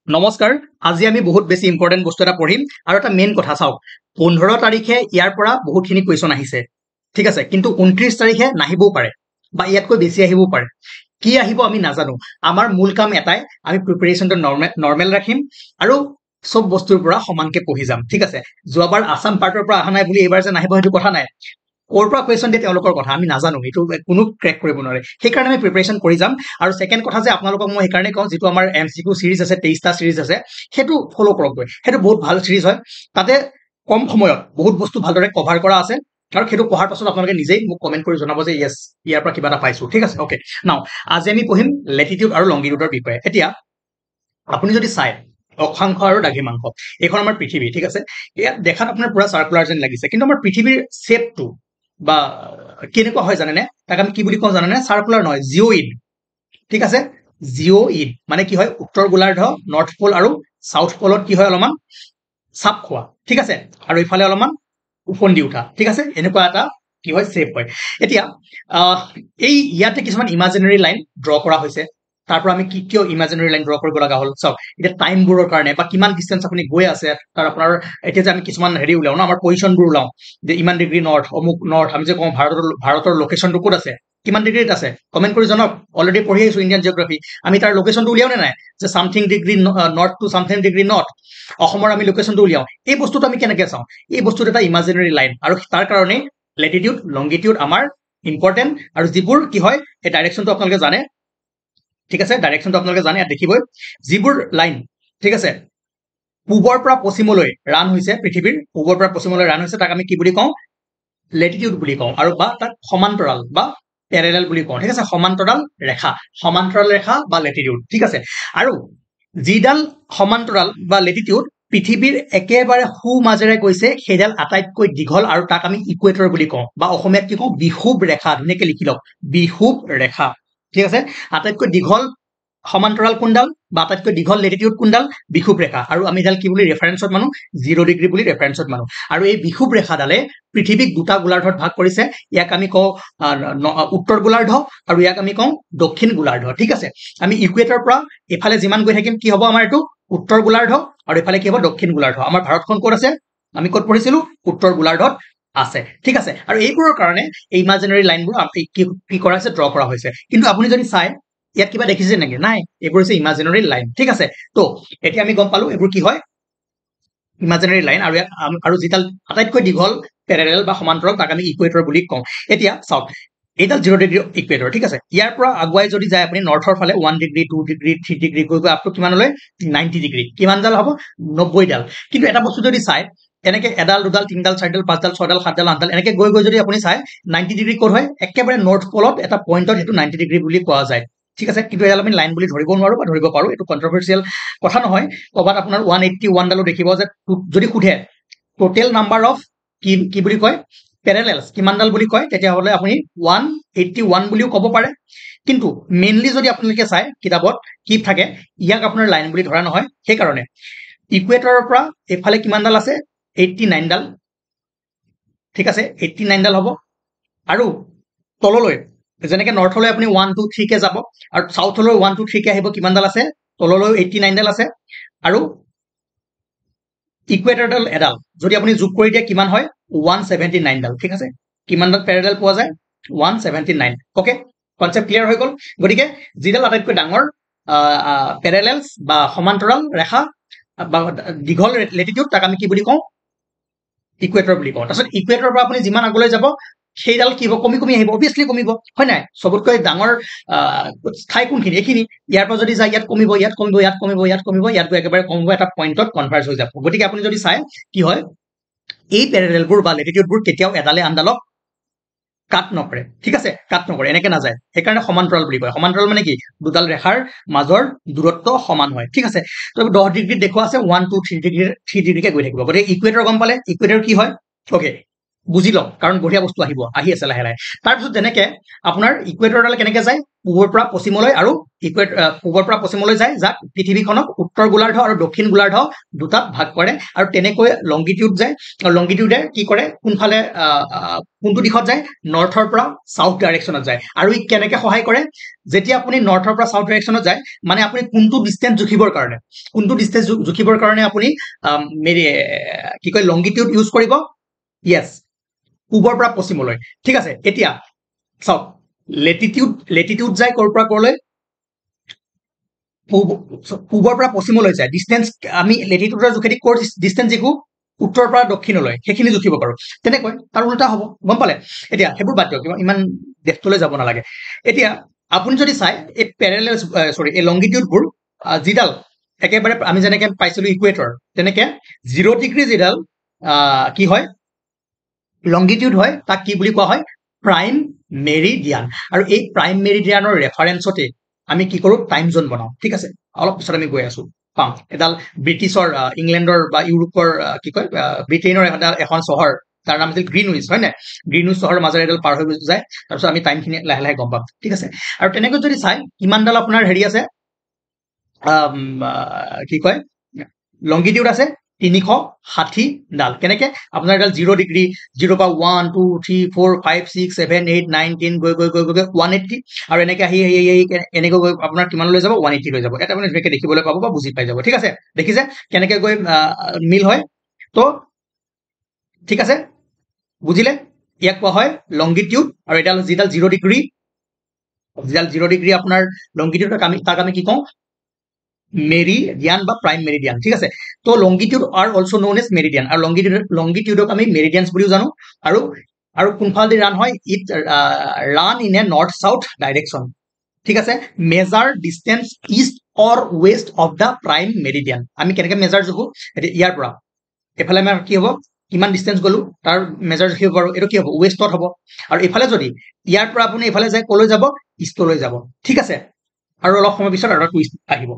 নমস্কাৰ আজি আমি বহুত বেছি ইম্পৰ্টেন্ট বস্তু এটা পঢ়িম আৰু এটা মেইন কথা চাওক 15 তাৰিখে ইয়াৰ পৰা বহুতখিনি কুৱেশ্যন আহিছে ঠিক আছে কিন্তু 29 তাৰিখে নাহিবও পাৰে বা ইয়াতকৈ বেছি আহিবও পাৰে কি আহিব আমি নাজানো আমাৰ মূল কাম এটাই আমি প্ৰিপাৰেচনটো নৰ্মেল ৰাখিম আৰু সব বস্তুৰ পৰা সমানকে পঢ়ি যাম ঠিক আছে যোৱাবাৰ আসাম পাৰ্টৰ পৰা অহা নাই বুলি এইবাৰ যে নাহিব সেইটো কথা নাই কৰ পৰা কুৱেশ্যন দিয়ে তেওঁলোকৰ কথা আমি নাজানো এইটো কোনো ক্ৰেক কৰিব নোৱাৰে সেইকাৰণে আমি প্ৰিপাৰেচন কৰি যাম আৰু সেকেন্ড কথা যে আপোনালোকক মই সেইকাৰণে কওঁ যেটো আমাৰ এমসিকিউ সিৰিজ আছে 23টা সিৰিজ আছে হেতু ফলো কৰক হেতু বহুত ভাল সিৰিজ হয় তাতে কম সময়ত বহুত বস্তু ভালদৰে কভাৰ কৰা আছে আৰু হেতু পঢ়াৰ পাছত আপোনালোকে নিজেই মোক কমেন্ট কৰি জনাব যে ইয়েস ইয়াৰ পৰা কিবা এটা পাইছো ঠিক আছে ওকে নাও আজি আমি পঢ়িম লেটিটিউড আৰু লংগিটিউডৰ বিষয়ে এতিয়া আপুনি যদি চাই অক্ষাংশ আৰু দ্ৰাঘিমাংশ এইখন আমাৰ পৃথিৱী ঠিক আছে ইয়াত দেখাত আপোনাৰ পুৰা সাৰ্কুলাৰ যেন লাগিছে কিন্তু আমাৰ পৃথিৱীৰ শেপটো বা কেনেকুৱা হয় জানেনে তাক আমি কি বুলি কওঁ জানেনে সাৰ্কুলাৰ নহয় জিঅইড ঠিক আছে জিঅইড মানে কি হয় উত্তৰ গোলাৰ্ধ নৰ্থ পোল আৰু সাউথ পোলত কি হয় অলপমান চাপ খোৱা ঠিক আছে আৰু ইফালে অলপমান উফন্দি উঠা ঠিক আছে এনেকুৱা এটা কি হয় শেপ হয় এতিয়া এই ইয়াতে কিছুমান ইমাজিনাৰী লাইন ড্ৰ কৰা হৈছে তাৰ পৰা আমি কিয় ইমাজিনাৰী লাইন ড্ৰ কৰিব লগা হল চাওক এতিয়া টাইমবোৰৰ কাৰণে বা কিমান ডিসটেন্স আপুনি গৈ আছে তাৰ আপোনাৰ এতিয়া যে আমি কিছুমান হেৰি উলাও না আমাৰ পজিশনবোৰ উলাও যে ইমান ডিগ্ৰী নৰ্থ অমুক নৰ্থ আমি যে কওঁ ভাৰতৰ লোকেশনটো ক'ত আছে কিমান ডিগ্ৰীত আছে কমেন্ট কৰি জনাওক অলৰেডি পঢ়ি আছো ইণ্ডিয়ান জিওগ্ৰাফি আমি তাৰ লোকেশনটো উলিয়াও নে নাই যে something degree north to something degree north অসমৰ আমি লোকেশনটো উলিয়াও এই বস্তুটো আমি কেনেকৈ চাওঁ এই বস্তুটো এটা ইমাজিনাৰী লাইন আৰু তাৰ কাৰণে লেটিটিউড লংগিটিউড আমাৰ ইম্পৰ্টেন্ট আৰু যিবোৰ কি হয় এই ডাইৰেকশনটো আপোনালোকে জানে ঠিক আছে ডাইৰেকশনটো আপোনালোকে জানে দেখিবই যিবোৰ লাইন ঠিক আছে পূবৰ পৰা পশ্চিমলৈ ৰান হৈছে পৃথিৱীৰ পূবৰ পৰা পশ্চিমলৈ ৰান হৈছে তাক আমি কি বুলি কওঁ লেটিটিউড বুলি কওঁ আৰু বা তাক সমান্তৰাল বা প্যাৰেলাল বুলি কওঁ ঠিক আছে সমান্তৰাল ৰেখা বা লেটিটিউড ঠিক আছে আৰু যিডাল সমান্তৰাল বা লেটিটিউড পৃথিৱীৰ একেবাৰে সু মাজেৰে গৈছে সেইডাল আটাইতকৈ দীঘল আৰু তাক আমি ইকুৱেটৰ বুলি কওঁ বা অসমীয়াত কি কওঁ বিষুৱ ৰেখা ধুনীয়াকৈ লিখি লওক বিষুৱ ৰেখা ঠিক আছে আটাইতকৈ দীঘল সমান্তৰাল কোনডাল বা আটাইতকৈ দীঘল লেটিটিউড কোনডাল বিষুৱ ৰেখা আৰু আমি ডাল কি বুলি ৰেফাৰেন্সত মানো 0 ডিগ্ৰী বুলি ৰেফাৰেন্সত মানো আৰু এই বিষুৱ ৰেখাডালে পৃথিৱীক দুটা গোলাৰ্ধত ভাগ কৰিছে ইয়াক আমি কওঁ উত্তৰ গোলাৰ্ধ আৰু ইয়াক আমি কওঁ দক্ষিণ গোলাৰ্ধ ঠিক আছে আমি ইকুৱেটৰ পৰা এফালে যিমান গৈ থাকিম কি হ'ব আমাৰ এটো উত্তৰ গোলাৰ্ধ আৰু এফালে কি হ'ব দক্ষিণ গোলাৰ্ধ আমাৰ ভাৰতখন ক'ত আছে আমি ক'ত পঢ়িছিলো উত্তৰ গোলাৰ্ধত আছে ঠিক আছে আৰু এইবোৰৰ কাৰণে এই ইমাজিনাৰী লাইনবোৰ কি কৰা হৈছে ড্ৰ কৰা হৈছে কিন্তু আপুনি যদি চাই ইয়াত কিবা দেখিছে নেকি নাই এইবোৰ হৈছে ইমাজিনাৰী লাইন ঠিক আছে তো এতিয়া আমি গম পালো এইবোৰ কি হয় ইমাজিনাৰী লাইন আৰু আৰু যিডাল আটাইতকৈ দীঘল প্যাৰেলাল বা সমান্তৰাল তাক আমি ইকুৱেটৰ বুলি কওঁ এতিয়া চাওক এইডাল 0 ডিগ্ৰী ইকুৱেটৰ ঠিক আছে ইয়াৰ পৰা আগুৱাই যদি যায় আপুনি নৰ্থৰ ফালে 1 ডিগ্ৰী 2 ডিগ্ৰী 3 ডিগ্ৰী গৈ আপ টু কিমানলৈ 90 ডিগ্ৰী কিমানডাল হ'ব 90 ডাল কিন্তু এটা বস্তু যদি চাই এনেকে এডাল দুডাল তিনডাল চাৰিডাল পাঁচডাল ছয়ডাল সাতডাল আঠডাল এনেকে গৈ যদি আপুনি চাই 90 ডিগ্ৰী ক'ত হয় একেবাৰে নৰ্থ পোলত এটা পইণ্টত হেতু 90 ডিগ্ৰী বুলি কোৱা যায় ঠিক আছে কিন্তু এডাল আমি লাইন বুলি ধৰিব নোৱাৰো বা ধৰিব পাৰো এটো কন্ট্ৰভাৰ্চিয়েল কথা নহয় কবাত আপোনাৰ 181 ডালো দেখিব যে যদি খুধে টোটেল নাম্বাৰ অফ কি বুলি কয় প্যাৰেলালস কিমানডাল বুলি কয় তেতিয়া হলে আপুনি 181 বুলিও ক'ব পাৰে কিন্তু মেইনলি যদি আপোনালোকে চাই কিতাপত কি থাকে ইয়াক আপোনাৰ লাইন বুলি ধৰা নহয় সেই কাৰণে ইকুৱেটৰৰ পৰা এফালে কিমানডাল আছে 89 ডাল ঠিক আছে 89 ডাল হ'ব আৰু তললৈ যেনেকে নৰ্থলৈ আপুনি 1 2 3 কে যাব আৰু সাউথলৈ 1 2 3 কে আহিব কিমানডাল আছে তললৈ 89 ডাল আছে আৰু ইকুৱেটৰডাল এডাল যদি আপুনি যোগ কৰি দিয়ে কিমান হয় 179 ডাল ঠিক আছে কিমানডাল প্যাৰেলাল পোৱা যায় 179 ওকে কনসেপ্ট ক্লিয়াৰ হৈ গল গতিকে যিডাল আটাইতকৈ ডাঙৰ প্যাৰেলালস বা সমান্তৰাল ৰেখা বা দীঘল লেটিটিউড তাক আমি কি বুলি কওঁ ইকুৱেটৰ বুলি কওঁ তাৰপিছত ইকুৱেটৰৰ পৰা আপুনি যিমান আগলৈ যাব সেইডাল কি হ'ব কমি কমি আহিব অবিয়াসলি কমিব হয় নাই সবতকৈ ডাঙৰ ঠাই কোনখিনি এইখিনি ইয়াৰ পৰা যদি যায় ইয়াত কমিব ইয়াত কমিব ইয়াত কমিব ইয়াত কমিব ইয়াত গৈ একেবাৰে কমিব এটা পইণ্টত কনভাৰ্জ হৈ যাব গতিকে আপুনি যদি চাই কি হয় এই প্যাৰেলালবোৰ বা লেটিটিউডবোৰ কেতিয়াও এডালে আনডালক কাট নকৰে ঠিক আছে কাট নকৰে এনেকে নাযায় সেইকাৰণে সমান্তৰাল বুলি কয় সমান্তৰাল মানে কি দুডাল ৰেখাৰ মাজৰ দূৰত্ব সমান হয় ঠিক আছে তো 10 ডিগ্ৰীত দেখুৱা আছে 1 2 3 ডিগ্ৰীকে গৈ থাকিব গতিকে ইকুৱেটৰ গম পালে ইকুৱেটৰ কি হয় ওকে বুজি লওক কাৰণ বঢ়িয়া বস্তু আহি আছে লাহে লাহে তাৰপিছত যেনেকে আপোনাৰ ইকুৱেটৰডাল কেনেকে যায় পূবৰ পৰা পশ্চিমলৈ আৰু পূবৰ পৰা পশ্চিমলৈ যায় যাক পৃথিৱীখনক উত্তৰ গোলাৰ্ধ আৰু দক্ষিণ গোলাৰ্ধ দুটাত ভাগ কৰে আৰু তেনেকৈ লংগিটিউড যায় আৰু লংগিটিউডে কি কৰে কোনফালে কোনটো দিশত যায় নৰ্থৰ পৰা সাউথ ডাইৰেকশ্যনত যায় আৰু ই কেনেকে সহায় কৰে যেতিয়া আপুনি নৰ্থৰ পৰা সাউথ ডাইৰেকশ্যনত যায় মানে আপুনি কোনটো ডিষ্টেন্স জুখিবৰ কাৰণে আপুনি কি কয় লংগিটিউড ইউজ কৰিব ইয়েছ পূবৰ পৰা পশ্চিমলৈ ঠিক আছে এতিয়া চাওক লেটিটিউড যায় ক'ৰ পৰা ক'লৈ পূবৰ পৰা পশ্চিমলৈ যায় ডিষ্টেন্স আমি লেটিটিউডৰ জোখেদি ক'ৰ ডিষ্টেন্স যিকো উত্তৰ পৰা দক্ষিণলৈ সেইখিনি জুখিব পাৰো তেনেকৈ তাৰ উল্টা হ'ব গম পালে এতিয়া সেইবোৰ বাদ দিয়ক ইমান ডেপ্থলৈ যাব নালাগে এতিয়া আপুনি যদি চাই এই পেৰেলেল এই লংগিটিউডবোৰ যিডাল একেবাৰে আমি যেনেকে পাইছিলো ইকুৱেটৰ তেনেকে 0 ডিগ্ৰী যিডাল কি হয় লংগিটিউড হয় তাক কি বুলি কোৱা হয় প্ৰাইম মেৰিডিয়ান আৰু এই প্ৰাইম মেৰিডিয়ানৰ ৰেফাৰেন্সতে আমি কি কৰো টাইম জোন বনাও ঠিক আছে অলপ পিছত আমি গৈ আছো পাম এডাল ব্ৰিটিছৰ ইংলেণ্ডৰ বা ইউৰোপৰ কি কয় ব্ৰিটেইনৰ এখন চহৰ তাৰ নাম আছিল গ্ৰীণউইচ হয় নাই গ্ৰীণউইচ চহৰৰ মাজেৰে এডাল পাৰ হৈ যায় তাৰপিছত আমি টাইমখিনি লাহে লাহে গম পাম ঠিক আছে আৰু তেনেকৈ যদি চাই কিমানডাল আপোনাৰ হেৰি আছে কি কয় লংগিটিউড আছে 360 ডাল কেনেকে আপোনাৰ এডাল 0 ডিগ্ৰী 0 পৰা 1 2 3 4 5 6 7 8 9 10 গৈ 180 আৰু এনেকে আহি এনেকৈ গৈ আপোনাৰ কিমানলৈ যাব 180 লৈ যাব এটা মানে ধুনীয়াকে দেখিবলৈ পাব বা বুজি পাই যাব ঠিক আছে দেখিছে কেনেকে গৈ মিল হয় তো ঠিক আছে বুজিলে ইয়াক কোৱা হয় লংগিটিউড আৰু এডাল যিডাল 0 ডিগ্ৰী আপোনাৰ লংগিটিউড তাক আমি কি কওঁ মেৰিডিয়ান বা প্ৰাইম মেৰিডিয়ান ঠিক আছে তো longitude are also known as meridian আৰু লংগিটিউডক আমি মেৰিডিয়ানছ বুলিও জানো আৰু কোনফালেদি ৰান হয় it run in a north south direction ঠিক আছে measure distance east or west of the prime meridian আমি কেনেকে মেজাৰ জোখো ইয়াৰ পৰা এফালে আমাৰ কি হ'ব কিমান ডিষ্টেন্স গলো তাৰ মেজাৰ জুখিব পাৰো এইটো কি হ'ব ৱেষ্টত হ'ব আৰু এফালে যদি ইয়াৰ পৰা আপুনি এফালে যায় কলৈ যাব ইষ্টলৈ যাব ঠিক আছে আৰু অলপ সময় পিছত আৰু টুইষ্ট আহিব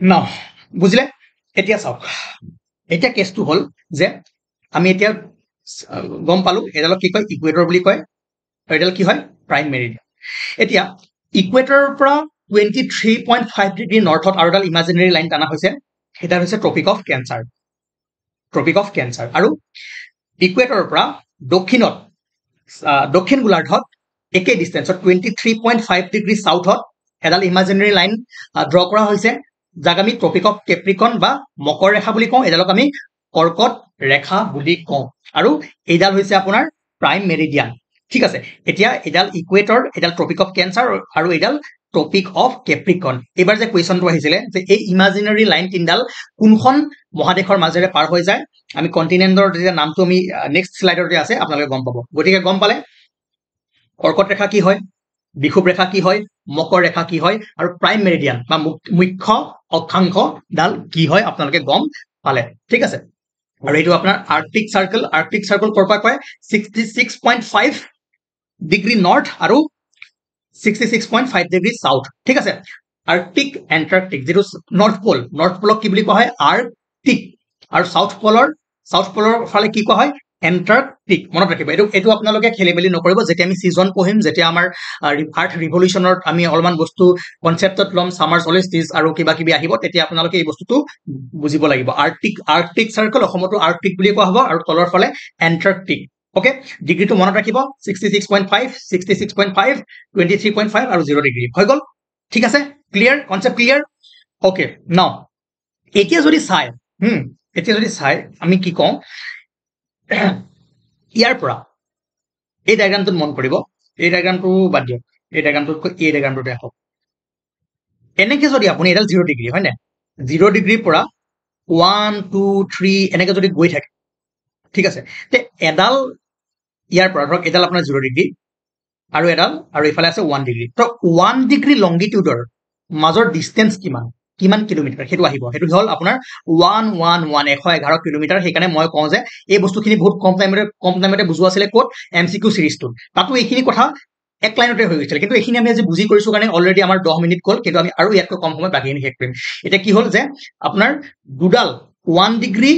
নাও বুজিলে এতিয়া চাওক এতিয়া কেছটো হ'ল যে আমি এতিয়া গম পালো এডালক কি কয় ইকুৱেটৰ বুলি কয় আৰু এডাল কি হয় প্ৰাইম মেৰিডিয়ান এতিয়া ইকুৱেটৰৰ পৰা 23.5 ডিগ্ৰী নৰ্থত আৰু এডাল ইমাজিনেৰী লাইন টানা হৈছে সেটা হৈছে ট্ৰপিক অফ কেঞ্চাৰ আৰু ইকুৱেটৰৰ পৰা দক্ষিণ গোলাৰ্ধত একে ডিষ্টেন্সত 23.5 ডিগ্ৰী সাউথত এডাল ইমাজিনেৰী লাইন ড্ৰ কৰা হৈছে যাক আমি ট্ৰপিক অফ কেপ্ৰিকন বা মকৰ ৰেখা বুলি কওঁ এডালক আমি কৰ্কট ৰেখা বুলি কওঁ আৰু এইডাল হৈছে আপোনাৰ প্ৰাইম মেৰিডিয়ান ঠিক আছে এতিয়া এডাল ইকুৱেটৰ এডাল ট্ৰপিক অফ কেঞ্চাৰ আৰু এডাল ট্ৰপিক অফ কেপ্ৰিকন এবাৰ যে কুৱেশ্যনটো আহিছিলে যে এই ইমাজিনাৰী লাইন তিনডাল কোনখন মহাদেশৰ মাজেৰে পাৰ হৈ যায় আমি কন্টিনেন্টৰ যে নামটো আমি নেক্সট স্লাইডতে আছে আপোনালোকে গম পাব গতিকে গম পালে কৰ্কট ৰেখা কি হয় বিষুৱ ৰেখা কি হয় মকৰ ৰেখা কি হয় আৰু প্ৰাইম মেৰিডিয়ান বা মুখ্য অক্ষাংশ ডাল কি হয় আপোনালোকে গম পালে ঠিক আছে আৰু এইটো আপোনাৰ আৰ্কটিক চাৰ্কেল ক'ৰ পৰা কয় 66.5 ডিগ্ৰী নৰ্থ আৰু 66.5 ডিগ্ৰী সাউথ ঠিক আছে আৰ্কটিক এণ্টাৰ্কটিক যেটো নৰ্থ পোলক কি বুলি কোৱা হয় আৰ্কটিক আৰু সাউথ পোলৰ ফালে কি কোৱা হয় এণ্টাৰ্কটিক মনত ৰাখিব এইটো আপোনালোকে খেলিমেলি নকৰিব যেতিয়া আমি সিজন পঢ়িম যেতিয়া আমাৰ আৰ্থ ৰিভলিউচনৰ আমি অলপমান বস্তু কনসেপ্টত লম সামাৰ সলিস্টিচ আৰু কিবা কিবি আহিব তেতিয়া আপোনালোকে এই বস্তুটো বুজিব লাগিব আৰ্কটিক চাৰ্কেল অসমতো আৰ্কটিক বুলি কোৱা হ'ব আৰু তলৰ ফালে এণ্টাৰ্কটিক ওকে ডিগ্ৰীটো মনত ৰাখিব 66.5 23.5 আৰু 0 ডিগ্ৰী হৈ গল ঠিক আছে ক্লিয়াৰ কনসেপ্ট ক্লিয়াৰ ওকে নাও এতিয়া যদি চাই আমি কি কওঁ ইয়াৰ পৰা এই ডায়াগ্ৰামটোত মন কৰিব এই ডায়াগ্ৰামটো বাদ দিয়ক এই ডায়াগ্ৰামটোতে আহক এনেকে যদি আপুনি এডাল 0 ডিগ্ৰী হয় না 0 ডিগ্ৰীৰ পৰা 1 2 3 এনেকে যদি গৈ থাকে ঠিক আছে তে এডাল ইয়াৰ পৰা ধৰক এডাল আপোনাৰ 0 ডিগ্ৰী আৰু ইফালে আছে 1 ডিগ্ৰী তো 1 ডিগ্ৰী লংগিটিউডৰ মাজৰ ডিষ্টেন্স কিমান কিলোমিটাৰ সেইটো আহিব সেইটো হল আপোনাৰ 111 কিলোমিটাৰ সেইকাৰণে মই কওঁ যে এই বস্তুখিনি বহুত কম টাইমতে বুজোৱা আছিলে কোড এমসিকিউ সিৰিজটো তাতো এইখিনি কথা এক লাইনতে হৈ গৈছিল কিন্তু এইখিনি আমি আজি বুজি কৰিছো কাৰণে অলৰেডি আমাৰ 10 মিনিট গল কিন্তু আমি আৰু ইয়াতকৈ কম সময় বাকিখিনি শেষ কৰিম এটা কি হল যে আপোনাৰ দুডাল 1 ডিগ্ৰী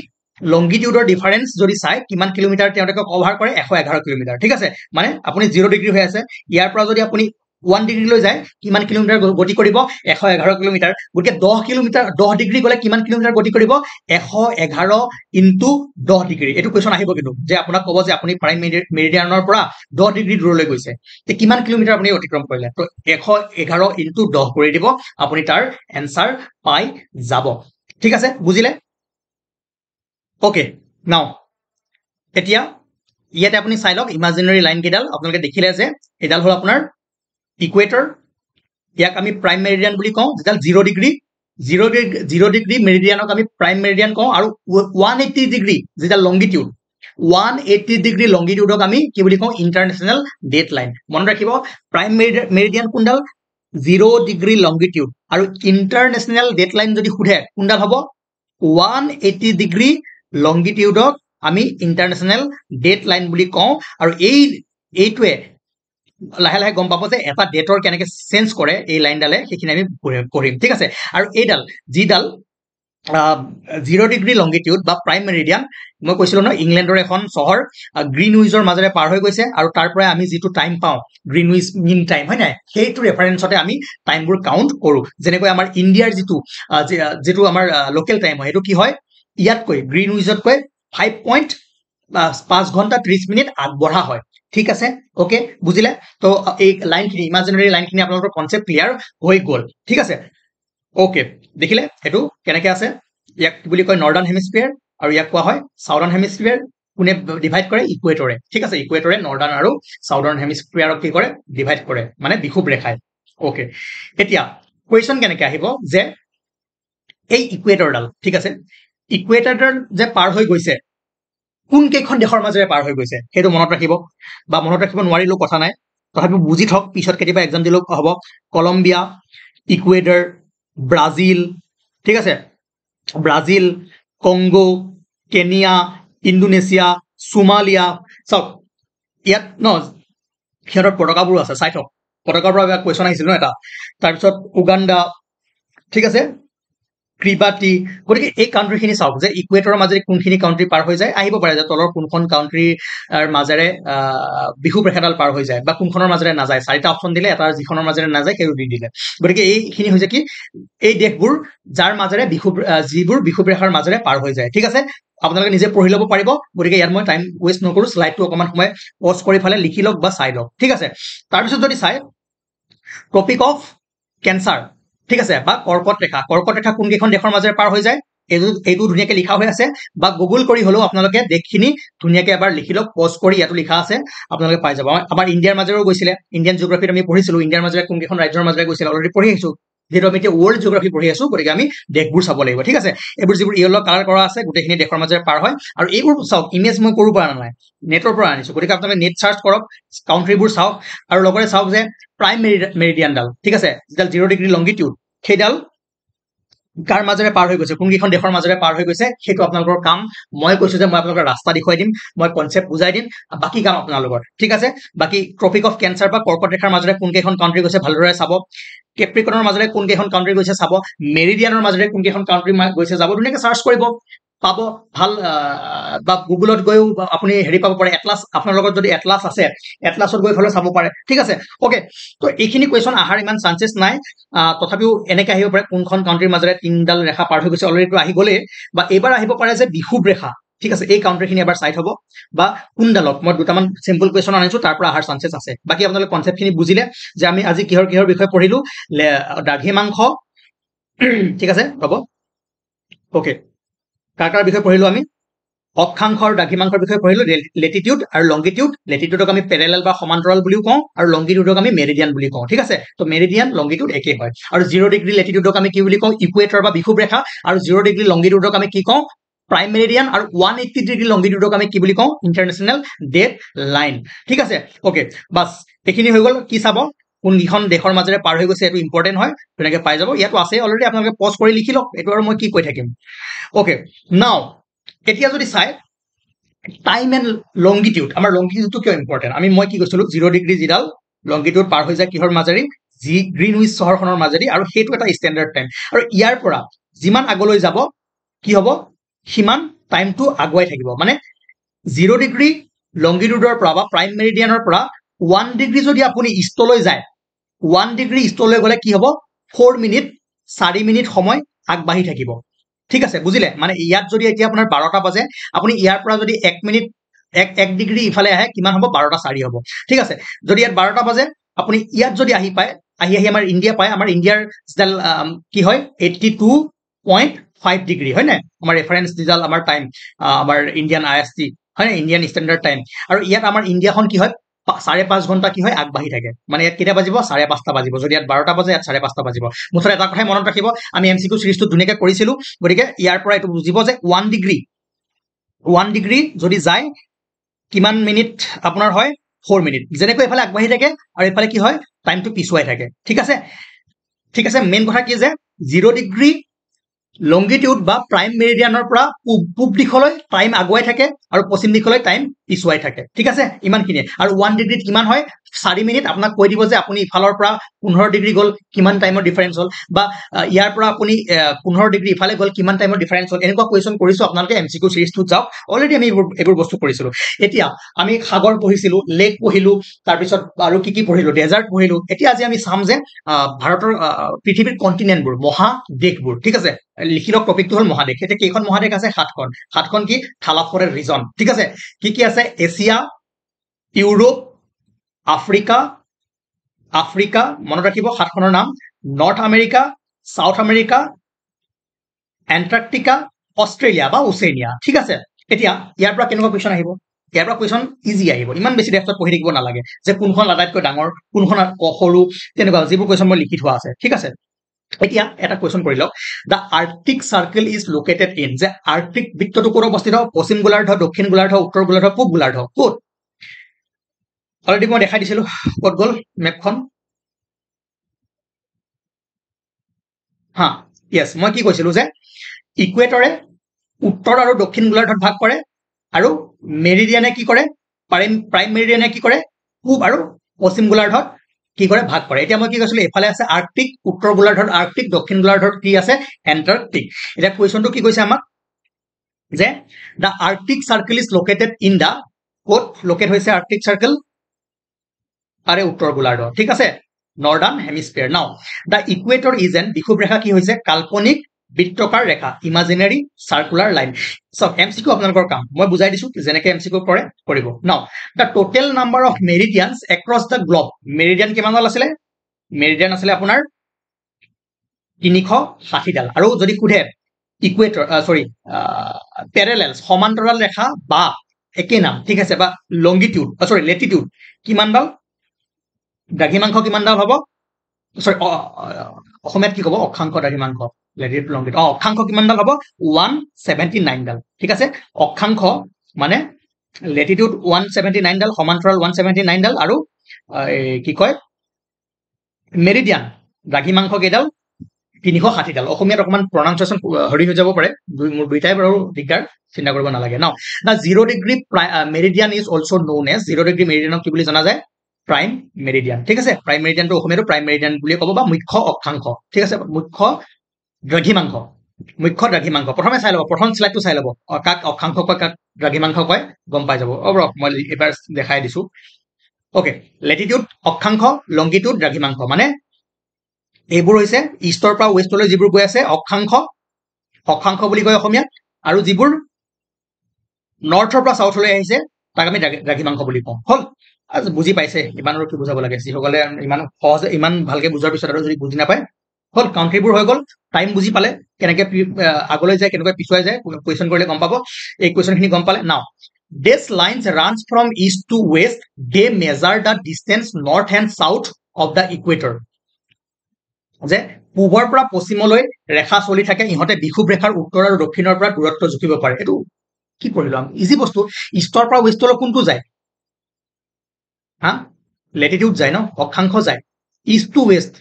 লংগিটিউডৰ ডিফাৰেন্স যদি চাই কিমান কিলোমিটাৰ তেওঁলোকে কভাৰ কৰে 111 কিলোমিটাৰ ঠিক আছে মানে আপুনি 0 ডিগ্ৰী হৈ আছে ইয়াৰ পৰা যদি আপুনি 1 ডিগ্ৰী লৈ যায় কিমান কিলোমিটাৰ গতি কৰিব 111 কিলোমিটাৰ গতিকে 10 কিলোমিটাৰ 10 ডিগ্ৰী গলে কিমান কিলোমিটাৰ গতি কৰিব 111 ইনটু 10 ডিগ্ৰী এটো কোৱেশ্চন আহিব কিন্তু যে আপোনাক ক'ব যে আপুনি প্ৰাইম মেৰিডিয়ানৰ পৰা 10 ডিগ্ৰী দূৰলৈ গৈছে তে কিমান কিলোমিটাৰ আপুনি অতিক্ৰম কৰিলে তো 111 ইনটু 10 কৰি দিব আপুনি তাৰ এনসাৰ পাই যাব ঠিক আছে বুজিলে ওকে নাও এতিয়া ইয়াতে আপুনি চাই লওক ইমাজিনাৰী লাইন কেডাল আপোনালোকে দেখিলে যে এডাল হল আপোনাৰ ইকুৱেটৰ ইয়াক আমি প্ৰাইম মেৰিডিয়ান বুলি কওঁ যেডাল 0 ডিগ্ৰী 0 ডিগ্ৰী মেৰিডিয়ানক আমি প্ৰাইম মেৰিডিয়ান কওঁ আৰু 180 ডিগ্ৰী যেডাল লংগিটিউড 180 ডিগ্ৰী লংগিটিউডক আমি কি বুলি কওঁ ইন্টাৰনেশ্যনেল ডেট লাইন মনত ৰাখিব প্ৰাইম মেৰিডিয়ান কোনডাল 0 ডিগ্ৰী লংগিটিউড আৰু ইন্টাৰনেশ্যনেল ডেট লাইন যদি খুধে কোনডাল হ'ব 180 ডিগ্ৰী লংগিটিউডক আমি ইন্টাৰনেশ্যনেল ডেট লাইন বুলি কওঁ আৰু এইটোৱে লাহে লাহে গম পাব যে এটা ডেটৰ কেনেকৈ চেঞ্জ কৰে এই লাইনডালে সেইখিনি আমি কৰিম ঠিক আছে আৰু এইডাল যিডাল 0 ডিগ্ৰী লংগিটিউড বা প্ৰাইম মেৰিডিয়ান মই কৈছিলো ন ইংলেণ্ডৰ এখন চহৰ গ্ৰীনউইজৰ মাজেৰে পাৰ হৈ গৈছে আৰু তাৰ পৰা আমি যিটো টাইম পাওঁ গ্ৰীনউইজ মিন টাইম হয় নাই সেইটো ৰেফাৰেন্সতে আমি টাইমবোৰ কাউন্ট কৰো যেনেকৈ আমাৰ ইণ্ডিয়াৰ যিটো আমাৰ লোকেল টাইম হয় সেইটো কি হয় ইয়াতকৈ গ্ৰীনউইজতকৈ 5.5 ঘন্টা 30 মিনিট আগবঢ়া হয় ঠিক আছে ওকে বুজিলে তো এই লাইনখিনি ইমাজিনাৰী লাইনখিনি আপোনালোকৰ কনসেপ্ট ক্লিয়াৰ হৈ গ'ল ঠিক আছে ওকে দেখিলে এটো কেনেকৈ আছে ইয়াক কি বুলি কয় নৰ্দাৰ্ণ হেমিস্ফিয়াৰ আৰু ইয়াক কোৱা হয় সাউদাৰ্ণ হেমিস্ফিয়াৰ কোনে ডিভাইড কৰে ইকুৱেটৰে ঠিক আছে ইকুৱেটৰে নৰ্দাৰ্ণ আৰু সাউদাৰ্ণ হেমিস্ফিয়াৰক কি কৰে ডিভাইড কৰে মানে বিষুৱ ৰেখাই ওকে এতিয়া কোৱেশ্চন কেনেকৈ আহিব যে এই ইকুৱেটৰডাল ঠিক আছে ইকুৱেটৰডাল যে পাৰ হৈ গৈছে কোন কেইখন দেশৰ মাজেৰে পাৰ হৈ গৈছে সেইটো মনত ৰাখিব বা মনত ৰাখিব নোৱাৰিলেও কথা নাই তথাপিও বুজি থক পিছত কেতিয়াবা এক্সাম দিলেও হ'ব কলম্বিয়া ইকুৱেডৰ ব্ৰাজিল ঠিক আছে Brazil Congo Kenya Indonesia Somalia চাওক ইয়াত ন সিহঁতৰ পতাকাবোৰ আছে চাই থক পতাকাৰ পৰা কুৱেশ্যন আহিছিল ন এটা তাৰপিছত উগাণ্ডা ঠিক আছে ক্ৰিবাটি গতিকে এই কাউন্ট্ৰিখিনি চাওক যে ইকুৱেটৰৰ মাজেৰে কোনখিনি কাউন্ট্ৰি পাৰ হৈ যায় আহিব পাৰে যে তলৰ কোনখন কাউন্ট্ৰিৰ মাজেৰে বিষুৱ ৰেখাডাল পাৰ হৈ যায় বা কোনখনৰ মাজেৰে নাযায় চাৰিটা অপশ্যন দিলে এটা যিখনৰ মাজেৰে নাযায় সেইটো দি দিলে গতিকে এইখিনি হৈছে কি এই দেশবোৰ যাৰ মাজেৰে যিবোৰ বিষুৱ ৰেখাৰ মাজেৰে পাৰ হৈ যায় ঠিক আছে আপোনালোকে নিজে পঢ়ি ল'ব পাৰিব গতিকে ইয়াত মই টাইম ৱেষ্ট নকৰো স্লাইডটো অকমান সময় পজ কৰি ফালে লিখি লওক বা চাই লওক ঠিক আছে তাৰপিছত যদি চাই টপিক অফ কেঞ্চাৰ ঠিক আছে বা কৰ্কট ৰেখা কোন কেইখন দেশৰ মাজেৰে পাৰ হৈ যায় এইটো ধুনীয়াকৈ লিখা হৈ আছে বা গুগল কৰি হলেও আপোনালোকে দেশখিনি ধুনীয়াকৈ এবাৰ লিখি লওক পজ কৰি ইয়াতো লিখা আছে আপোনালোকে পাই যাব আমাৰ ইণ্ডিয়াৰ মাজেৰেও গৈছিলে ইণ্ডিয়ান জিঅ'গ্ৰাফিত আমি পঢ়িছিলো ইণ্ডিয়াৰ মাজেৰে কোন কেইখন ৰাজ্যৰ মাজেৰে গৈছিল অলৰেডি পঢ়ি আহিছো যেহেতু আমি এতিয়া ৱৰ্ল্ড জিঅ'গ্ৰাফি পঢ়ি আছো গতিকে আমি দেশবোৰ চাব লাগিব ঠিক আছে এইবোৰ যিবোৰ ইয়েলো কালাৰ কৰা আছে গোটেইখিনি দেশৰ মাজেৰে পাৰ হয় আৰু এইবোৰ চাওক ইমেজ মই কৰো পৰা নাই নেটৰ পৰা আনিছো গতিকে আপোনালোকে নেট চাৰ্চ কৰক কাউন্ট্ৰিবোৰ চাওক আৰু লগতে চাওক যে প্ৰাইম মেৰিডিয়ানডাল ঠিক আছে যিডাল 0 ডিগ্ৰী লংগিটিউড সেইডাল কাৰ মাজেৰে পাৰ হৈ গৈছে কোন কেইখন দেশৰ মাজেৰে পাৰ হৈ গৈছে সেইটো আপোনালোকৰ কাম মই কৈছো যে মই আপোনালোকৰ ৰাস্তা দেখুৱাই দিম মই কনসেপ্ট বুজাই দিম বাকি কাম আপোনালোকৰ ঠিক আছে বাকি ট্ৰপিক অফ কেঞ্চাৰ বা কৰ্কট ৰেখাৰ মাজেৰে কোন কেইখন কাউন্ট্ৰি গৈছে ভালদৰে চাব কেপ্ৰিকনৰ মাজেৰে কোন কেইখন কাউন্ট্ৰি গৈছে চাব মেৰিডিয়ানৰ মাজেৰে কোন কেইখন কাউন্ট্ৰি গৈছে যাব ধুনীয়াকৈ চাৰ্চ কৰিব পাব ভাল বা গুগলত গৈও আপুনি হেৰি পাব পাৰে এটলাছ আপোনাৰ লগত যদি এটলাছ আছে এটলাছত গৈ ফলে চাব পাৰে ঠিক আছে ওকে তো এইখিনি কুৱেশ্যন আহাৰ ইমান চান্সেছ নাই তথাপিও এনেকৈ আহিব পাৰে কোনখন কাউন্ট্ৰিৰ মাজেৰে তিনডাল ৰেখা পাৰ হৈ গৈছে অলৰেডি আহি গ'লে বা এইবাৰ আহিব পাৰে যে বিষুৱ ৰেখা ঠিক আছে এই কাউন্ট্ৰিখিনি এবাৰ চাই থব বা কোনডালক মই দুটামান চিম্পল কুৱেশ্যন আনিছো তাৰ পৰা আহাৰ চান্সেছ আছে বাকি আপোনালোকে কনসেপ্টখিনি বুজিলে যে আমি আজি কিহৰ বিষয়ে পঢ়িলো দ্ৰাঘিমাংশ ঠিক আছে হ'ব ওকে কাৰ বিষয়ে পঢ়িলো আমি অক্ষাংশ আৰু দ্ৰাঘিমাংশৰ বিষয়ে পঢ়িলো লেটিটিউড আৰু লংগিটিউড লেটিটিউডক আমি পেৰেলেল বা সমান্তৰাল বুলিও কওঁ আৰু লংগিটিউডক আমি মেৰিডিয়ান বুলি কওঁ ঠিক আছে তো মেৰিডিয়ান লংগিটিউড একেই হয় আৰু 0 ডিগ্ৰী লেটিটিউডক আমি কি বুলি কওঁ ইকুৱেটৰ বা বিষুৱ ৰেখা আৰু 0 ডিগ্ৰী লংগিটিউডক আমি কি কওঁ প্ৰাইম মেৰিডিয়ান আৰু 180 ডিগ্ৰী লংগিটিউডক আমি কি বুলি কওঁ ইন্টাৰনেশ্যনেল ডেট লাইন ঠিক আছে ওকে বাস এইখিনি হৈ গ'ল কি চাব কোনকেইখন দেশৰ মাজেৰে পাৰ হৈ গৈছে এইটো ইম্পৰ্টেণ্ট হয় তেনেকৈ পাই যাব ইয়াতো আছে অলৰেডি আপোনালোকে পজ কৰি লিখি লওক এইটো আৰু মই কি কৈ থাকিম ওকে নাও এতিয়া যদি চাই টাইম এণ্ড লংগিটিউড আমাৰ লংগিটিউডটো কিয় ইম্পৰ্টেণ্ট মই কি কৈছিলো 0 ডিগ্ৰী যিডাল লংগিটিউড পাৰ হৈ যায় কিহৰ মাজেৰে গ্ৰীনউইচ চহৰখনৰ মাজেদি আৰু সেইটো এটা ষ্টেণ্ডাৰ্ড টাইম আৰু ইয়াৰ পৰা যিমান আগলৈ যাব কি হ'ব সিমান টাইমটো আগুৱাই থাকিব মানে 0 ডিগ্ৰী লংগিটিউডৰ পৰা বা প্ৰাইম মেৰিডিয়ানৰ পৰা 1 ডিগ্ৰী যদি আপুনি ইষ্টলৈ যায় 1 ডিগ্ৰী ইষ্টলৈ গ'লে কি হ'ব 4 মিনিট 4 মিনিট সময় আগবাঢ়ি থাকিব ঠিক আছে বুজিলে মানে ইয়াত যদি এতিয়া আপোনাৰ 12টা বাজে আপুনি ইয়াৰ পৰা যদি 1 মিনিট 1 ডিগ্ৰী ইফালে আহে কিমান হ'ব 12টা 4 হ'ব ঠিক আছে যদি ইয়াত 12টা বাজে আপুনি ইয়াত যদি আহি পায় আহি আমাৰ ইণ্ডিয়া পায় আমাৰ ইণ্ডিয়াৰ যেডাল কি হয় 82.5 ডিগ্ৰী হয় না আমাৰ ৰেফাৰেন্স দিডাল আমাৰ টাইম আমাৰ ইণ্ডিয়ান আইএসটি হয় না ইণ্ডিয়ান ষ্টেণ্ডাৰ্ড টাইম আৰু ইয়াত আমাৰ ইণ্ডিয়াখন কি হয় 5.5 ঘণ্টা কি হয় আগবাঢ়ি থাকে মানে ইয়াত কেতিয়া বাজিব 5:30 বাজিব যদি ইয়াত 12টা বাজে ইয়াত 5:30 বাজিব মুঠতে এটা কথাই মনত ৰাখিব আমি এমসিকিউ সিৰিজটো ধুনীয়াকৈ কৰিছিলো গতিকে ইয়াৰ পৰা এইটো বুজিব যে 1 ডিগ্ৰী যদি যায় কিমান মিনিট আপোনাৰ হয় 4 মিনিট যেনেকৈ এফালে আগবাঢ়ি থাকে আৰু এফালে কি হয় টাইমটো পিছুৱাই থাকে ঠিক আছে মেইন কথা কি যে 0 ডিগ্ৰী লংগিটিউড বা প্ৰাইম মেৰিডিয়ানৰ পৰা পূব দিশলৈ টাইম আগুৱাই থাকে আৰু পশ্চিম দিশলৈ টাইম পিছুৱাই থাকে ঠিক আছে ইমানখিনি আৰু 1 ডিগ্ৰীত কিমান হয় 4 মিনিট আপোনাক কৈ দিব যে আপুনি ইফালৰ পৰা 15 ডিগ্ৰী গ'ল কিমান টাইমৰ ডিফাৰেন্স হ'ল বা ইয়াৰ পৰা আপুনি 15 ডিগ্ৰী ইফালে গ'ল কিমান টাইমৰ ডিফাৰেন্স হ'ল এনেকুৱা কোৱেশ্চন কৰিছো আপোনালোকে এমসিকিউ সিৰিজটো যাওক অলৰেডি আমি এইবোৰ বস্তু কৰিছিলো এতিয়া আমি সাগৰ পঢ়িছিলো লেক পঢ়িলো তাৰপিছত আৰু কি পঢ়িলো ডেজাৰ্ট পঢ়িলো এতিয়া আজি আমি চাম যে ভাৰতৰ পৃথিৱীৰ কন্টিনেন্টবোৰ মহাদেশবোৰ ঠিক আছে লিখি লওক টপিকটো হ'ল মহাদেশ এতিয়া কেইখন মহাদেশ আছে 7খন কি থালাফৰেৰ ৰিজন ঠিক আছে কি আছে এছিয়া ইউৰোপ আফ্ৰিকা মনত ৰাখিব 7খনৰ নাম north America south America Antarctica Australia বা ওচেনিয়া ঠিক আছে এতিয়া ইয়াৰ পৰা কেনেকুৱা কুৱেশ্যন আহিব ইয়াৰ পৰা কুৱেশ্যন ইজি আহিব ইমান বেছি ডেপথত পঢ়ি থাকিব নালাগে যে কোনখন আটাইতকৈ ডাঙৰ কোনখন সৰু তেনেকুৱা যিবোৰ কুৱেশ্যন মই লিখি থোৱা আছে ঠিক আছে এতিয়া এটা কুৱেশ্যন কৰি লওক দা Arctic circle is located in যে আৰ্কটিক বৃত্তটো ক'ত অৱস্থিত পশ্চিম গোলাৰ্ধ দক্ষিণ গোলাৰ্ধ উত্তৰ গোলাৰ্ধ পূব গোলাৰ্ধ ক'ত অলৰেডি মই দেখাই দিছিলো ক'ত গ'ল মেপখন হা ইয়েছ মই কি কৈছিলো যে ইকুৱেটৰে উত্তৰ আৰু দক্ষিণ গোলাৰ্ধত ভাগ কৰে আৰু মেৰিডিয়ানে কি কৰে প্ৰাইম মেৰিডিয়ানে কি কৰে পূব আৰু পশ্চিম গোলাৰ্ধত কি কৰে ভাগ কৰে এতিয়া মই কি কৈছিলো এফালে আছে আৰ্কটিক উত্তৰ গোলাৰ্ধত আৰ্কটিক দক্ষিণ গোলাৰ্ধত কি আছে এণ্টাৰ্কটিক এতিয়া কুৱেশ্যনটো কি কৈছে আমাক যে the Arctic circle is located in the ক'ত লোকেট হৈছে আৰ্কটিক সাৰ্কেল আৰে উত্তৰ গোলাৰ্ধ ঠিক আছে নৰ্দাৰ্ণ হেমিস্ফিয়াৰ নাও দা ইকুৱেটৰ ইজ এন বিষুৱ ৰেখা কি হৈছে কাল্পনিক বৃত্তকাৰ ৰেখা ইমাজিনাৰী সাৰ্কুলাৰ লাইন সব এমসিকিউ আপোনালোকৰ কাম মই বুজাই দিছো যেনেকৈ এমসিকিউ কৰে কৰিব now the total number of meridians across the globe meridian কিমানডাল আছিলে মেৰিডিয়ান আছিলে আপোনাৰ 360 ডাল আৰু যদি সোধে ইকুৱেটৰ পেৰেলেলছ সমান্তৰাল ৰেখা বা একে নাম ঠিক আছে বা লংগিটিউড লেটিটিউড কিমানডাল দ্ৰাঘিমাংশ কিমানডাল হ'ব অসমীয়াত কি ক'ব অক্ষাংশ দ্ৰাঘিমাংশ লেটিটিউড লংগিটিউড অক্ষাংশ কিমানডাল হ'ব 179 ডাল ঠিক আছে অক্ষাংশ মানে লেটিটিউড 179 ডাল সমান্তৰাল 179 ডাল আৰু কি কয় মেৰিডিয়ান দ্ৰাঘিমাংশ কেইডাল 360 ডাল অসমীয়াত অকমান প্ৰনাউন্সিয়েচন হৰি হৈ যাব পাৰে মোৰ দুইটাই বাৰু দিগদাৰ চিন্তা কৰিব নালাগে now the 0 degree meridian is also known as 0 degree মেৰিডিয়ানক কি বুলি জনা যায় প্ৰাইম মেৰিডিয়ান ঠিক আছে প্ৰাইম মেৰিডিয়ানটো অসমীয়াটো প্ৰাইম মেৰিডিয়ান বুলি ক'ব বা মুখ্য অক্ষাংশ ঠিক আছে মুখ্য দ্ৰাঘিমাংশ প্ৰথমে চাই ল'ব প্ৰথম স্লাইডটো চাই ল'ব কাক অক্ষাংশ কয় কাক দ্ৰাঘিমাংশ কয় গম পাই যাব মই এবাৰ দেখাই দিছো ওকে লেটিটিউড অক্ষাংশ লংগিটিউড দ্ৰাঘিমাংশ মানে এইবোৰ হৈছে ইষ্টৰ পৰা ৱেষ্টলৈ যিবোৰ গৈ আছে অক্ষাংশ বুলি কয় অসমীয়াত আৰু যিবোৰ নৰ্থৰ পৰা সাউথলৈ আহিছে তাক আমি দ্ৰাঘিমাংশ বুলি কওঁ হ'ল বুজি পাইছে ইমান আৰু কি বুজাব লাগে যিসকলে ইমান সহজে ইমান ভালকে বুজাৰ পিছত আৰু যদি বুজি নাপায় হ'ল কাউণ্ট্ৰিবোৰ হৈ গ'ল টাইম বুজি পালে কেনেকৈ আগলৈ যায় কেনেকৈ পিছুৱাই যায় কুৱেশ্যন কৰিলে গম পাব এই কুৱেশ্যনখিনি গম পালে নাও These lines runs from east to west. They measure the distance north and south of the equator. যে পূবৰ পৰা পশ্চিমলৈ ৰেখা চলি থাকে ইহঁতে বিষুৱ ৰেখাৰ উত্তৰ আৰু দক্ষিণৰ পৰা দূৰত্ব জুখিব পাৰে এইটো কি পঢ়িলো আমি ইজি বস্তু ইষ্টৰ পৰা ৱেষ্টলৈ কোনটো যায় হা লেটিটিউড যায় ন অক্ষাংশ যায় ইষ্ট টু ৱেষ্ট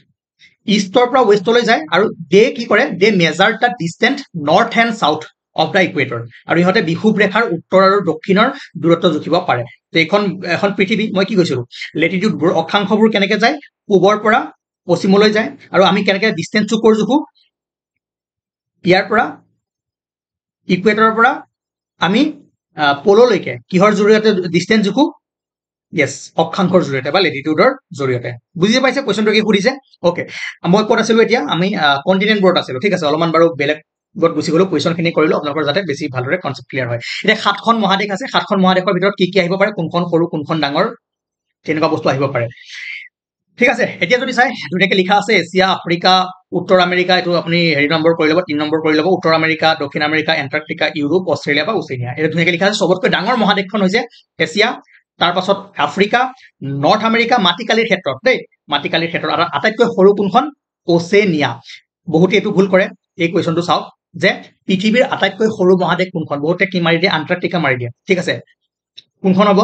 ইষ্টৰ পৰা ৱেষ্টলৈ যায় আৰু দে কি কৰে they measure the distance north and south of the equator আৰু ইহঁতে বিষুৱ ৰেখাৰ উত্তৰ আৰু দক্ষিণৰ দূৰত্ব জুখিব পাৰে এখন পৃথিৱী মই কি কৈছিলো লেটিটিউডবোৰ অক্ষাংশবোৰ কেনেকে যায় পূবৰ পৰা পশ্চিমলৈ যায় আৰু আমি কেনেকে ডিষ্টেন্সটো জোখো ইয়াৰ পৰা ইকুৱেটৰৰ পৰা আমি পললৈকে কিহৰ জৰিয়তে ডিষ্টেন্স জোখো yes অক্ষাংশৰ জৰিয়তে বা লেটিটিউডৰ জৰিয়তে বুজি পাইছে কোৱেশ্চনটো কি সুধিছে ওকে মই ক'ত আছিলো এতিয়া আমি কন্টিনেন্ট বোৰ্ড আছিলো ঠিক আছে অলপমান বাৰু বেলেগ গত গুছি গলো কোৱেশ্চনখিনি কৰিলো আপোনালোকৰ যাতে বেছি ভালদৰে কনসেপ্ট ক্লিয়াৰ হয় এতিয়া সাতখন মহাদেশ আছে সাতখন মহাদেশৰ ভিতৰত কি আহিব পাৰে কোনখন সৰু কোনখন ডাঙৰ তেনেকুৱা বস্তু আহিব পাৰে ঠিক আছে এতিয়া যদি চাই দুটাকে লিখা আছে এছিয়া আফ্ৰিকা উত্তৰ আমেৰিকা এটো আপুনি হেৰি নম্বৰ কৰি ল'ব 3 নম্বৰ কৰি ল'ব উত্তৰ আমেৰিকা দক্ষিণ আমেৰিকা এন্টাৰ্কটিকা ইউৰোপ অষ্ট্ৰেলিয়া বা ওচেনিয়া এটা ধুনীয়াকে লিখা আছে সবতকৈ ডাঙৰ মহাদেশখন হৈছে এছিয়া তাৰ পাছত আফ্ৰিকা নৰ্থ আমেৰিকা মাটিকালিৰ ক্ষেত্ৰত দেই মাটিকালিৰ ক্ষেত্ৰত আৰু আটাইতকৈ সৰু কোনখন ওচেনিয়া বহুতে এটো ভুল কৰে এই কোৱেশ্চনটো চাওক যে পৃথিৱীৰ আটাইতকৈ সৰু মহাদেশ কোনখন বহুতে কি মাৰি দিয়ে এন্টাৰ্কটিকা মাৰি দিয়ে ঠিক আছে কোনখন হ'ব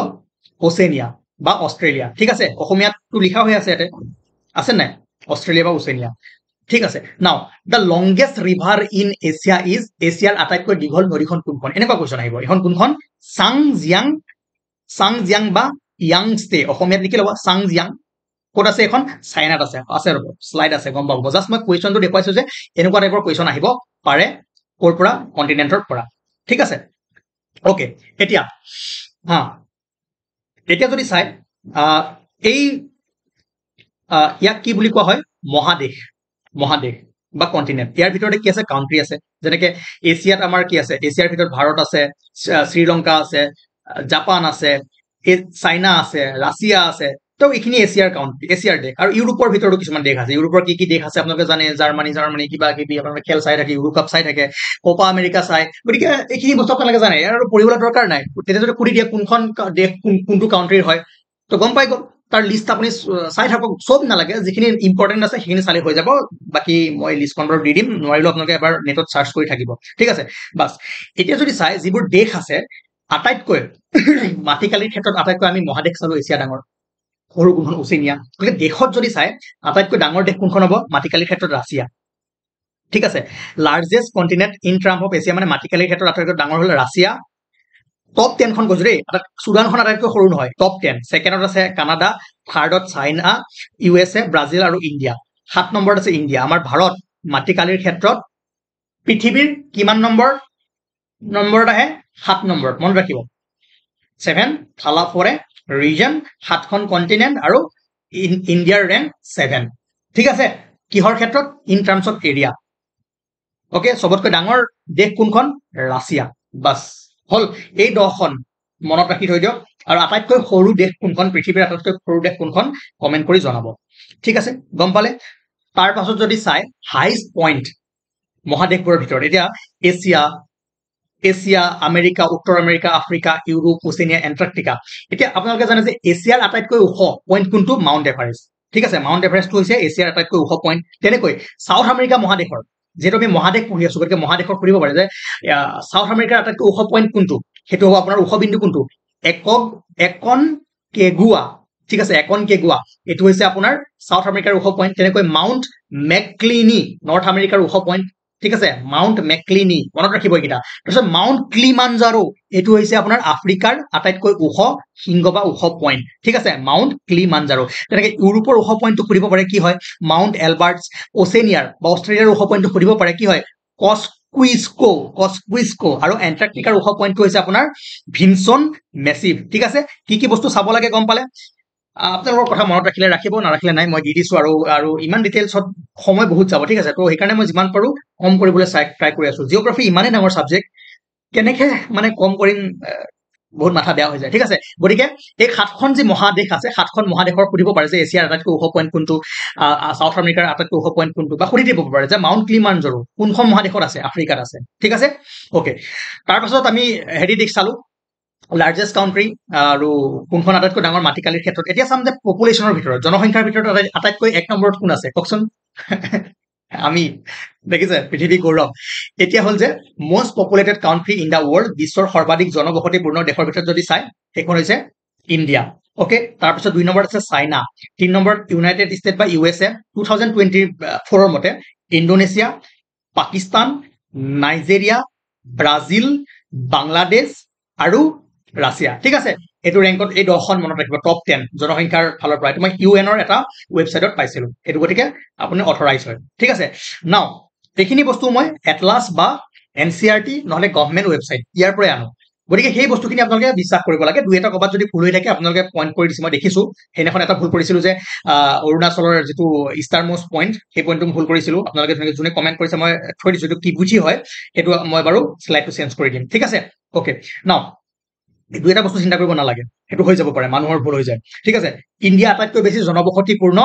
ওচেনিয়া বা অষ্ট্ৰেলিয়া ঠিক আছে অসমীয়াটো লিখা হৈ আছে ইয়াতে আছে নাই অষ্ট্ৰেলিয়া বা ওচেনিয়া ঠিক আছে নাও the longest river in Asia is এছিয়াৰ আটাইতকৈ দীঘল নদীখন কোনখন এনেকুৱা কোৱেশ্চন আহিব এখন কোনখন চাংজিয়াং বা ইয়াংস্তে অসমীয়াত লিখি ল'ব চাংজিয়াং ক'ত আছে এখন চাইনাত আছে ৰ'ব স্লাইড আছে গম পাব জাষ্ট মই কোৱেশ্চনটো দেখুৱাইছো যে এনেকুৱা টাইপৰ কোৱেশ্চন আহিব পাৰে ক'ৰ পৰা কন্টিনেন্টৰ পৰা ঠিক আছে ওকে এতিয়া এতিয়া যদি চাই এই ইয়াক কি বুলি কোৱা হয় মহাদেশ বা কন্টিনেন্ট ইয়াৰ ভিতৰতে কি আছে কাউন্ট্ৰি আছে যেনেকে এছিয়াত আমাৰ কি আছে এছিয়াৰ ভিতৰত ভাৰত আছে শ্ৰীলংকা আছে জাপান আছে চাইনা আছে ৰাছিয়া আছে তো এইখিনি এছিয়াৰ কাউন্ট্ৰি এছিয়াৰ দেশ আৰু ইউৰোপৰ ভিতৰতো কিছুমান দেশ আছে ইউৰোপৰ কি দেশ আছে আপোনালোকে জানে জাৰ্মানী কিবা কিবি আপোনালোকে খেল চাই থাকে ইউৰো কাপ চাই থাকে কোপা আমেৰিকা চাই গতিকে এইখিনি বস্তু আপোনালোকে জানে ইয়াৰ আৰু পঢ়িবলৈ দৰকাৰ নাই তেতিয়া যদি সুধি দিয়ে কোনখন দেশ কোনটো কাউন্ট্ৰিৰ হয় তো গম পাই গ'ল তাৰ লিষ্ট আপুনি চাই থাকক সব নালাগে যিখিনি ইম্পৰ্টেন্ট আছে সেইখিনি চালে হৈ যাব বাকি মই লিষ্টখন বাৰু দি দিম নোৱাৰিলে আপোনালোকে এবাৰ নেটত সাৰ্চ কৰি থাকিব ঠিক আছে বাস এতিয়া যদি চাই যিবোৰ দেশ আছে আটাইতকৈ মাটিকালিৰ ক্ষেত্ৰত আটাইতকৈ আমি মহাদেশ চালো এছিয়া ডাঙৰ সৰু কোনখন ওচেনিয়া গতিকে দেশত যদি চাই আটাইতকৈ ডাঙৰ দেশ কোনখন হ'ব মাটিকালিৰ ক্ষেত্ৰত ৰাছিয়া ঠিক আছে largest continent in term of Asia মানে মাটিকালিৰ ক্ষেত্ৰত আটাইতকৈ ডাঙৰ হ'ল ৰাছিয়া টপ 10 খন গৈছো দেই সুদানখন আটাইতকৈ সৰু নহয় টপ 10 ছেকেণ্ডত আছে কানাডা থাৰ্ডত চাইনা ইউএছএ ব্ৰাজিল আৰু ইণ্ডিয়া 7 নম্বৰত আছে ইণ্ডিয়া আমাৰ ভাৰত মাটিকালিৰ ক্ষেত্ৰত পৃথিৱীৰ কিমান নম্বৰত আহে 7 নম্বৰত মনত ৰাখিব 7 থালা ফৰে ৰিজন 7খন কন্টিনেন্ট আৰু ইণ্ডিয়াৰ ৰেংক 7 ঠিক আছে কিহৰ ক্ষেত্ৰত in terms of area okay সবতকৈ ডাঙৰ দেশ কোনখন ৰাছিয়া বাস হল এই 10খন মনত ৰাখি থৈ দিয়ক আৰু আটাইতকৈ সৰু দেশ কোনখন পৃথিৱীৰ আটাইতকৈ সৰু দেশ কোনখন কমেন্ট কৰি জনাব ঠিক আছে গম পালে তাৰ পাছত যদি চাই হাইষ্ট পইণ্ট মহাদেশবোৰৰ ভিতৰত এতিয়া এছিয়া আমেৰিকা উত্তৰ America Africa Europe Oceania Antarctica এতিয়া আপোনালোকে জানে যে এছিয়াৰ আটাইতকৈ ওখ পইণ্ট কোনটো মাউণ্ট এভাৰেষ্ট ঠিক আছে মাউণ্ট এভাৰেষ্টটো হৈছে এছিয়াৰ আটাইতকৈ ওখ পইণ্ট তেনেকৈ সাউথ আমেৰিকা মহাদেশৰ যেটো আমি মহাদেশ পঢ়ি আছো গতিকে মহাদেশৰ ফুৰিব পাৰে যে সাউথ আমেৰিকাৰ আটাইতকৈ ওখ পইণ্ট কোনটো সেইটো হ'ব আপোনাৰ ওখ বিন্দু কোনটো একন কেগুৱা ঠিক আছে একন কেগুৱা এটো হৈছে আপোনাৰ সাউথ আমেৰিকাৰ ওখ পইণ্ট তেনেকৈ মাউণ্ট মেকক্লিনি নৰ্থ আমেৰিকাৰ ওখ পইণ্ট ঠিক আছে মাউণ্ট মেকক্লিনি মনত ৰাখিব এইটা তাৰপিছত মাউণ্ট ক্লিমানজাৰো এটো হৈছে আপোনাৰ আফ্ৰিকাৰ আটাইতকৈ ওখ শৃংগ বা ওখ পইণ্ট ঠিক আছে মাউণ্ট ক্লিমানজাৰো তেনেকৈ ইউৰোপৰ ওখ পইণ্টটো ফুৰিব পাৰে কি হয় মাউণ্ট এলবাৰ্টছ ওচেনিয়াৰ বা অষ্ট্ৰেলিয়াৰ ওখ পইণ্টটো ফুৰিব পাৰে কি হয় কস্কুইস্কো আৰু এন্টাৰ্কটিকাৰ ওখ পইণ্টটো হৈছে আপোনাৰ ভিনচন মেচিভ ঠিক আছে কি বস্তু চাব লাগে গম পালে আপোনালোকৰ কথা মনত ৰাখিলে ৰাখিব নাৰাখিলে নাই মই দি দিছো আৰু ইমান ডিটেইলছত সময় বহুত যাব ঠিক আছে তো সেইকাৰণে মই যিমান পাৰো কম কৰিবলৈ ট্ৰাই কৰি আছো জিঅ'গ্ৰাফি ইমানেই ডাঙৰ সাবজেক্ট কেনেকে মানে কম কৰিম বহুত মাথা বেয়া হৈ যায় ঠিক আছে গতিকে এই 7খন যি মহাদেশ আছে 7খন মহাদেশৰ সুধিব পাৰে যে এছিয়াৰ আটাইতকৈ ওখ পইণ্ট কোনটো সাউথ আমেৰিকাৰ আটাইতকৈ ওখ পইণ্ট কোনটো বা সুধি দিব পাৰে যে মাউণ্ট ক্লিমানজাৰো কোনখন মহাদেশত আছে আফ্ৰিকাত আছে ঠিক আছে ওকে তাৰ পাছত আমি হেৰি দেশ চালো লাৰ্জেষ্ট কাউন্ট্ৰি আৰু কোনখন আটাইতকৈ ডাঙৰ মাটিকালিৰ ক্ষেত্ৰত এতিয়া চাম যে পপুলেশ্যনৰ ভিতৰত জনসংখ্যাৰ ভিতৰত আটাইতকৈ 1 নম্বৰত কোন আছে কওকচোন আমি দেখিছে পৃথিৱী গৌৰৱ এতিয়া হল যে most populated country in the world বিশ্বৰ সৰ্বাধিক জনবসতিপূৰ্ণ দেশৰ ভিতৰত যদি চাই সেইখন হৈছে ইণ্ডিয়া ওকে তাৰপিছত 2 নম্বৰত আছে চাইনা 3 নম্বৰত ইউনাইটেড ষ্টেট বা ইউএছএ 2024 মতে Indonesia Pakistan Nigeria Brazil Bangladesh আৰু ৰাছিয়া ঠিক আছে এটো ৰেংকত এই 10খন মনত ৰাখিব টপ 10 জনসংখ্যাৰ ফালৰ পৰা মই ইউএনৰ এটা ৱেবসাইটত পাইছিলো এটো গতিকে আপুনি অথৰাইজ হয় ঠিক আছে নাও এইখিনি বস্তু মই এটলাস বা এনসিআৰটি নহলে গভৰ্নমেন্ট ৱেবসাইট ইয়াৰ পৰা আনো গতিকে সেই বস্তুখিনি আপোনালোকে বিশ্বাস কৰিব লাগে দুই এটা ক'ৰবাত যদি ভুল হৈ থাকে আপোনালোকে পইণ্ট কৰি দিছে মই দেখিছো সেইদিনাখন এটা ভুল কৰিছিলো যে অৰুণাচলৰ যিটো ইষ্টাৰ মোষ্ট পইণ্ট সেই পইণ্টটো ভুল কৰিছিলো আপোনালোকে যোনে কমেণ্ট কৰিছে মই থৈ দিছো এইটো কি বুজি হয় সেইটো মই বাৰু শ্লাইডটো চেঞ্জ কৰি দিম ঠিক আছে অ'কে নাও দুই এটা বস্তু চিন্তা কৰিব নালাগে সেইটো হৈ যাব পাৰে মানুহৰ ভুল হৈ যায় ঠিক আছে ইণ্ডিয়া আটাইতকৈ বেছি জনবসতিপূৰ্ণ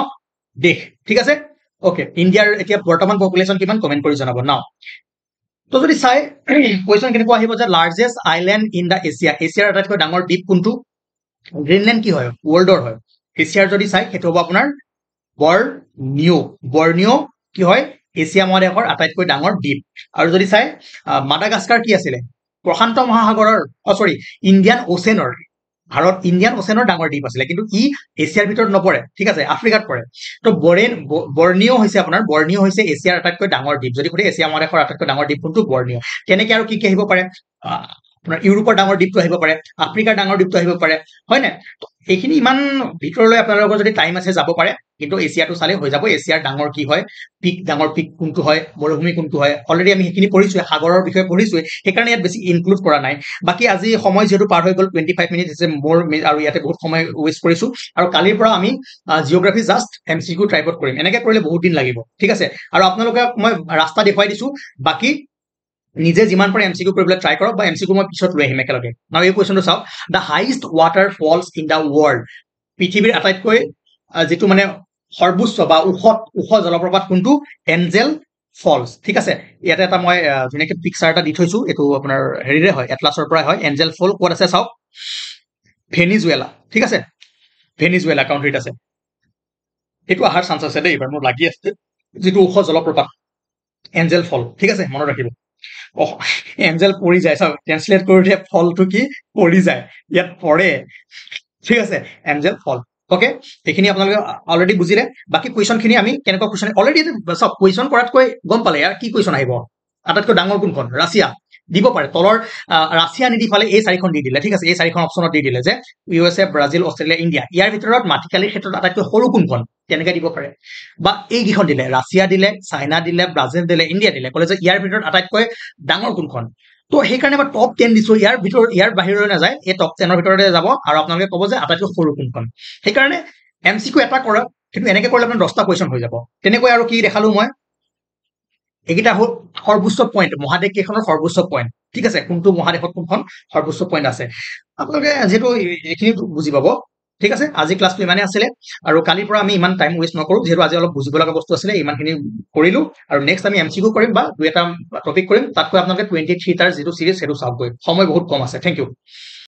দেশ ঠিক আছে অ'কে ইণ্ডিয়াৰ এতিয়া বৰ্তমান পপুলেশ্যন কিমান কমেণ্ট কৰি জনাব নাও তো যদি চাই কুৱেশ্যন কেনেকুৱা আহিব যে largest island in the Asia এছিয়াৰ আটাইতকৈ ডাঙৰ দ্বীপ কোনটো গ্ৰীণলেণ্ড কি হয় ৱৰ্ল্ডৰ হয় এছিয়াৰ যদি চাই সেইটো হ'ব আপোনাৰ বৰ্নিঅ কি হয় এছিয়া মহাদেশৰ আটাইতকৈ ডাঙৰ দ্বীপ আৰু যদি চাই মাডাগাস্কাৰ কি আছিলে প্ৰশান্ত মহাসাগৰৰ চৰি ইণ্ডিয়ান অ'চেনৰ ইণ্ডিয়ান অ'চেনৰ ডাঙৰ দ্বীপ আছিলে কিন্তু ই এছিয়াৰ ভিতৰত নপৰে ঠিক আছে আফ্ৰিকাত পৰে তো বৰ্নিঅ হৈছে এছিয়াৰ আটাইতকৈ ডাঙৰ দ্বীপ যদি সুধে এছিয়া মহাদেশৰ আটাইতকৈ ডাঙৰ দ্বীপ কোনটো বৰ্নিঅ তেনেকে আৰু কি কি আহিব পাৰে আপোনাৰ ইউৰোপৰ ডাঙৰ দ্বীপটো আহিব পাৰে আফ্ৰিকাৰ ডাঙৰ দ্বীপটো আহিব পাৰে হয় নে এইখিনি ইমান ভিতৰলৈ আপোনালোকৰ যদি টাইম আছে যাব পাৰে কিন্তু এছিয়াটো চালে হৈ যাব এছিয়াৰ ডাঙৰ কি হয় ডাঙৰ পিক কোনটো হয় মৰুভূমি কোনটো হয় অলৰেডি আমি সেইখিনি পঢ়িছোৱে সাগৰৰ বিষয়ে পঢ়িছোৱে সেইকাৰণে ইয়াত বেছি ইনক্লুড কৰা নাই বাকী আজি সময় যিহেতু পাৰ হৈ গ'ল 25 মিনিট হৈছে মোৰ আৰু ইয়াতে বহুত সময় ৱেষ্ট কৰিছো আৰু কালিৰ পৰা আমি জিঅ'গ্ৰাফি জাষ্ট MCQ ট্ৰাইপত কৰিম এনেকে কৰিলে বহুত দিন লাগিব ঠিক আছে আৰু আপোনালোকক মই ৰাস্তা দেখুৱাই দিছো বাকী নিজে যিমান পাৰে MCQ কৰিবলৈ ট্ৰাই কৰক বা MCQ মই পিছত লৈ আহিম একেলগে নাও এই কুৱেশ্যনটো চাওক the highest water false in the world পৃথিৱীৰ আটাইতকৈ যিটো মানে সৰ্বোচ্চ বা ওখ জলপ্ৰপাত কোনটো এঞ্জেল ফলছ ঠিক আছে ইয়াতে এটা মই ধুনীয়াকে পিকচাৰ এটা দি থৈছো এইটো আপোনাৰ হেৰিৰে হয় এটলাছৰ পৰা হয় এঞ্জেল ফল ক'ত আছে চাওক ভেনিজুৱেলা ঠিক আছে ভেনিজুৱেলা কাউণ্ট্ৰিত আছে সেইটো অহাৰ চান্স আছে দেই এইবাৰ মোৰ লাগি আছে যিটো ওখ জলপ্ৰপাত এঞ্জেল ফল ঠিক আছে মনত ৰাখিব এঞ্জেল পৰি যায় চাওক ট্ৰেন্সলেট কৰোঁতে ফলটো কি পৰি যায় ইয়াত পৰে ঠিক আছে এঞ্জেল ফল ওকে এইখিনি আপোনালোকে অলৰেডি বুজিলে বাকি কুৱেশ্যনখিনি আমি কেনেকুৱা কুৱেশ্যন অলৰেডি চাওক কুৱেশ্যন কৰাতকৈ গম পালে ইয়াৰ কি কুৱেশ্যন আহিব আটাইতকৈ ডাঙৰ কোনখন ৰাছিয়া দিব পাৰে তলৰ ৰাছিয়া নিদি ফালে এই চাৰিখন দি দিলে ঠিক আছে এই চাৰিখন অপশ্যনত দি দিলে যে USA ব্ৰাজিল অষ্ট্ৰেলিয়া ইণ্ডিয়া ইয়াৰ ভিতৰত মাটিকালিৰ ক্ষেত্ৰত আটাইতকৈ সৰু কোনখন তেনেকৈ দিব পাৰে বা এইকেইখন দিলে ৰাছিয়া দিলে চাইনা দিলে ব্ৰাজিল দিলে ইণ্ডিয়া দিলে ক'লে যে ইয়াৰ ভিতৰত আটাইতকৈ ডাঙৰ কোনখন তো সেইকাৰণে মই টপ 10 দিছো ইয়াৰ বাহিৰলৈ নাযায় এই টপ 10ৰ ভিতৰতে যাব আৰু আপোনালোকে ক'ব যে আটাইতকৈ সৰু কোনখন সেইকাৰণে MCQ এটা কৰক কিন্তু এনেকে কৰিলে আপোনাৰ 10টা কুৱেশ্যন হৈ যাব তেনেকৈ আৰু কি দেখালো মই এইকেইটা হ'ল সৰ্বোচ্চ পইণ্ট মহাদেশ কেইখনৰ সৰ্বোচ্চ পইণ্ট ঠিক আছে কোনটো মহাদেশত কোনখন সৰ্বোচ্চ পইণ্ট আছে আপোনালোকে যিহেতু এইখিনি বুজি পাব ঠিক আছে আজি ক্লাছটো ইমানে আছিলে আৰু কালিৰ পৰা আমি ইমান টাইম ৱেষ্ট নকৰো যিহেতু আজি অলপ বুজিব লগা বস্তু আছিলে ইমানখিনি কৰিলো আৰু নেক্সট আমি MCQ কৰিম বা দুই এটা টপিক কৰিম তাতকৈ আপোনালোকে 23টাৰ যিটো চিৰিজ সেইটো চাওকগৈ সময় বহুত কম আছে থেংক ইউ